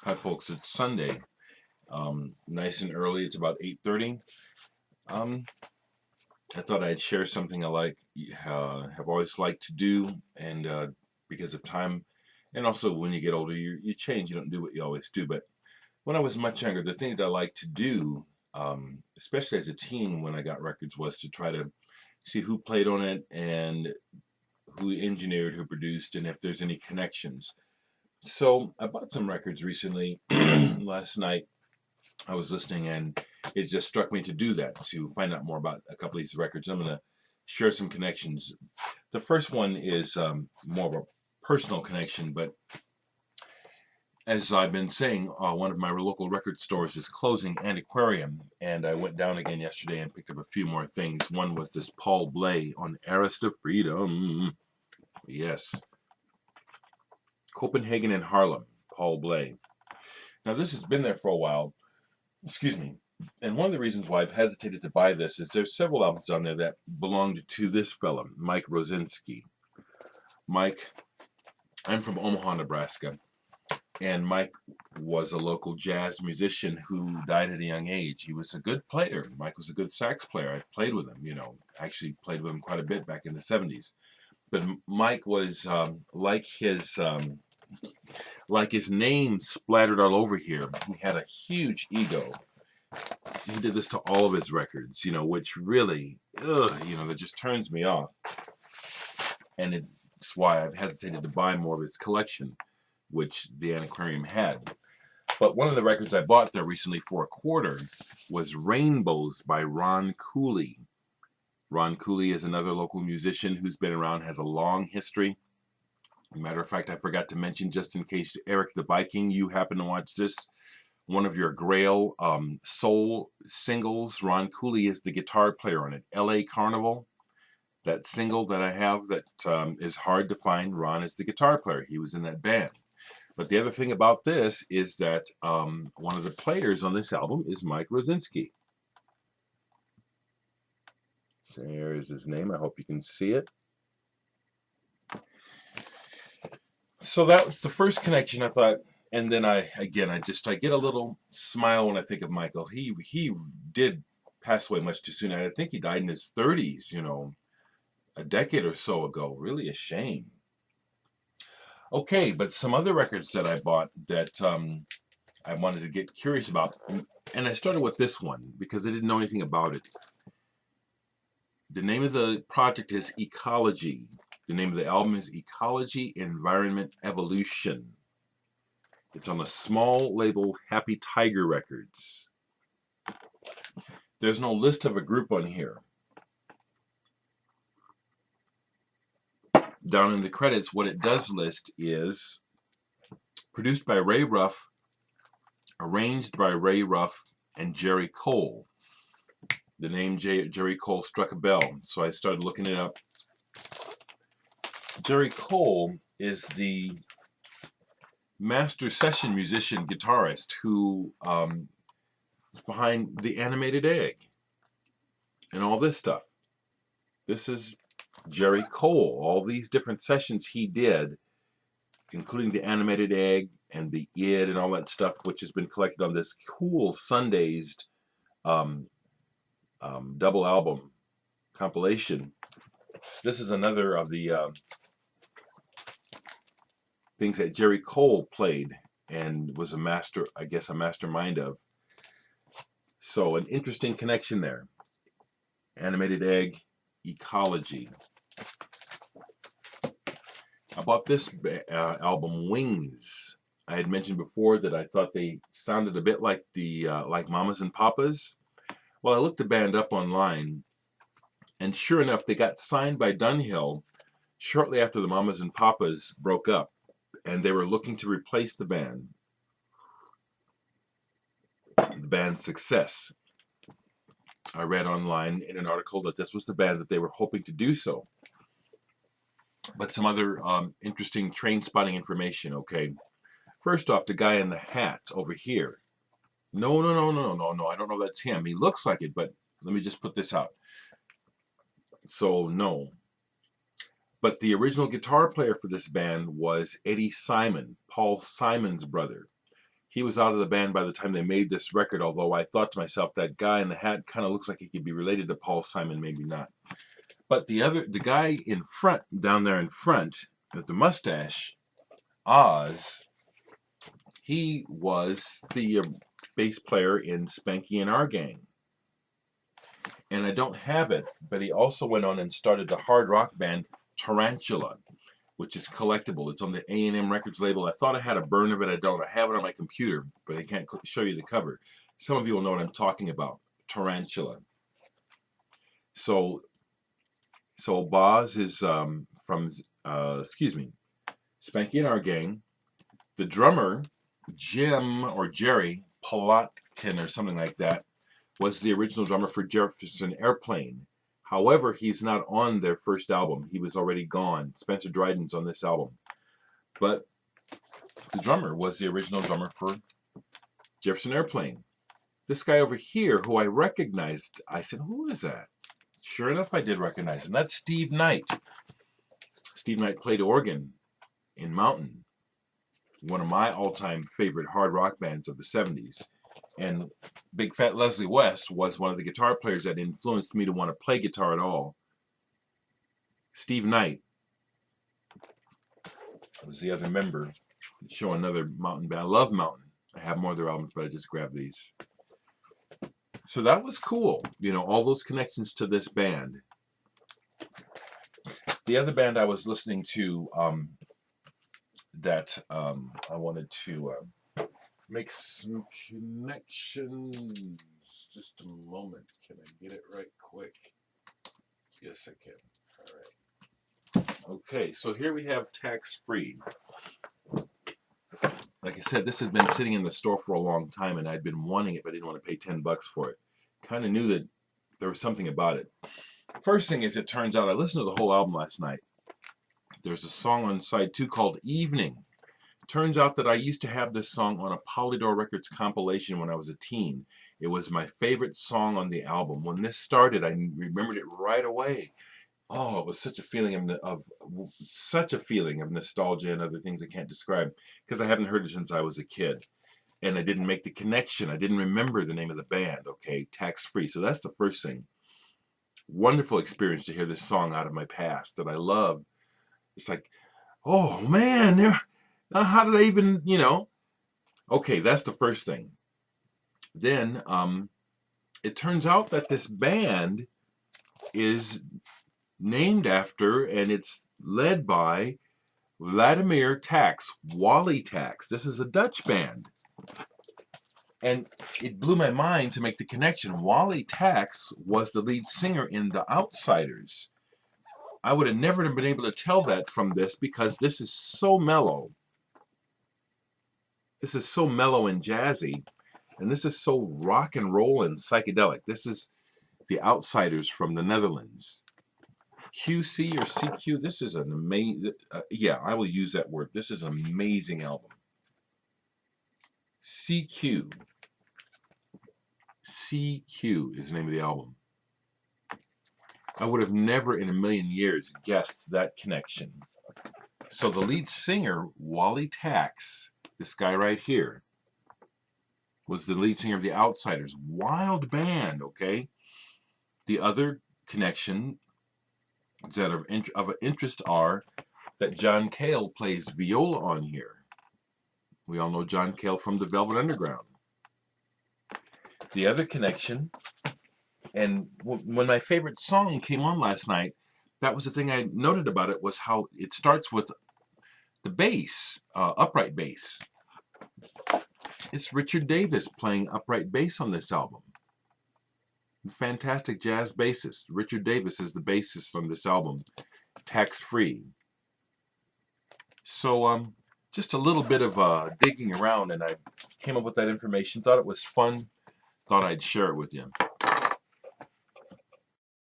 Hi folks, it's Sunday. Nice and early. It's about 8:30. Um, I thought I'd share something have always liked to do, and because of time, and also when you get older, you change. You don't do what you always do. But when I was much younger, the thing that I liked to do, especially as a teen when I got records, was to try to see who played on it and who engineered, who produced, and if there's any connections. So I bought some records recently. Last night I was listening, and it just struck me to do that, to find out more about a couple of these records. I'm going to share some connections. The first one is more of a personal connection, but as I've been saying, one of my local record stores is closing, Antiquarium, and I went down again yesterday and picked up a few more things. One was this Paul Bley on Heiress to Freedom. Yes. Copenhagen and Harlem, Paul Bley. Now, this has been there for a while. Excuse me. And one of the reasons why I've hesitated to buy this is there's several albums on there that belonged to this fella, Mike Rosinski. Mike, I'm from Omaha, Nebraska, and Mike was a local jazz musician who died at a young age. He was a good player. Mike was a good sax player. I played with him, actually played with him quite a bit back in the 70s. But Mike was like his name splattered all over here. He had a huge ego. He did this to all of his records, which really, that just turns me off. And it's why I've hesitated to buy more of his collection, which the Antiquarium had. But one of the records I bought there recently for a quarter was Rainbows by Ron Cooley. Ron Cooley is another local musician who's been around, has a long history. Matter of fact, I forgot to mention, just in case, Eric the Viking, you happen to watch this, one of your Grail soul singles. Ron Cooley is the guitar player on it. L.A. Carnival, that single that I have that is hard to find, Ron is the guitar player. He was in that band. But the other thing about this is that one of the players on this album is Mike Rosinski. So here is his name. I hope you can see it. So that was the first connection, I thought. And then I get a little smile when I think of Michael. He did pass away much too soon. I think he died in his 30s, a decade or so ago. Really a shame. Okay, but some other records that I bought that I wanted to get curious about, and I started with this one because I didn't know anything about it. The name of the project is Ecology. The name of the album is Ecology, Environment, Evolution. It's on a small label, Happy Tiger Records. There's no list of a group on here. Down in the credits, what it does list is produced by Ray Ruff, arranged by Ray Ruff and Jerry Cole. The name Jerry Cole struck a bell, so I started looking it up. Jerry Cole is the master session musician guitarist who is behind The Animated Egg and all this stuff. This is Jerry Cole. All these different sessions he did, including The Animated Egg and the Id and all that stuff, which has been collected on this cool Sundays double album compilation. This is another of the things that Jerry Cole played and was a mastermind of. So an interesting connection there. Animated Egg, Ecology. I bought this album, Wings. I had mentioned before that I thought they sounded a bit like like Mamas and Papas. Well, I looked the band up online, and sure enough, they got signed by Dunhill shortly after the Mamas and Papas broke up, and they were looking to replace the band's success. I read online in an article that this was the band that they were hoping to do so. But some other interesting train spotting information, okay. First off, the guy in the hat over here. No, I don't know that's him. He looks like it, but let me just put this out. So, no. But the original guitar player for this band was Eddie Simon, Paul Simon's brother. He was out of the band by the time they made this record, although I thought to myself, that guy in the hat kind of looks like he could be related to Paul Simon, maybe not. But the guy in front, down there in front, with the mustache, Oz, he was the bass player in Spanky and Our Gang. And I don't have it, but he also went on and started the hard rock band Tarantula, which is collectible. It's on the A&M Records label. I thought I had a burn of it. I don't. I have it on my computer, but I can't show you the cover. Some of you will know what I'm talking about. Tarantula. So Boz is from, Spanky and Our Gang. The drummer, Jim or Jerry Plotkin or something like that, was the original drummer for Jefferson Airplane. However, he's not on their first album. He was already gone. Spencer Dryden's on this album. But the drummer was the original drummer for Jefferson Airplane. This guy over here, who I recognized, I said, who is that? Sure enough, I did recognize him. That's Steve Knight. Steve Knight played organ in Mountain, one of my all-time favorite hard rock bands of the 70s. And Big Fat Leslie West was one of the guitar players that influenced me to want to play guitar at all. Steve Knight was the other member. Show another Mountain band. I love Mountain. I have more of their albums, but I just grabbed these. So that was cool. You know, all those connections to this band. The other band I was listening to that I wanted to make some connections. Just a moment. Can I get it right quick? Yes, I can. All right. Okay, so here we have Tax Free. Like I said, this had been sitting in the store for a long time, and I'd been wanting it, but I didn't want to pay $10 for it. Kind of knew that there was something about it. First thing is, it turns out I listened to the whole album last night. There's a song on side 2 called Evening. Turns out that I used to have this song on a Polydor Records compilation when I was a teen. It was my favorite song on the album. When this started, I remembered it right away. Oh, it was such a feeling of nostalgia and other things I can't describe, because I haven't heard it since I was a kid, and I didn't make the connection. I didn't remember the name of the band. Okay, Tax Free. So that's the first thing. Wonderful experience to hear this song out of my past that I love. It's like, oh man, how did I even, you know? Okay, that's the first thing. Then it turns out that this band is named after, and it's led by Vladimir Tax, Wally Tax. This is a Dutch band. And it blew my mind to make the connection. Wally Tax was the lead singer in The Outsiders. I would have never been able to tell that from this, because this is so mellow. This is so mellow and jazzy. And this is so rock and roll and psychedelic. This is The Outsiders from the Netherlands. QC or CQ, this is an amazing, yeah, I will use that word. This is an amazing album. CQ. CQ is the name of the album. I would have never in a million years guessed that connection. So the lead singer, Wally Tax, this guy right here, was the lead singer of The Outsiders. Wild band, okay? The other connection that are of interest are that John Cale plays viola on here. We all know John Cale from the Velvet Underground. The other connection, and when my favorite song came on last night, that was the thing I noted about it, was how it starts with the bass, upright bass. It's Richard Davis playing upright bass on this album. Fantastic jazz bassist. Richard Davis is the bassist on this album, Tax Free. So just a little bit of digging around, and I came up with that information. Thought it was fun. Thought I'd share it with you.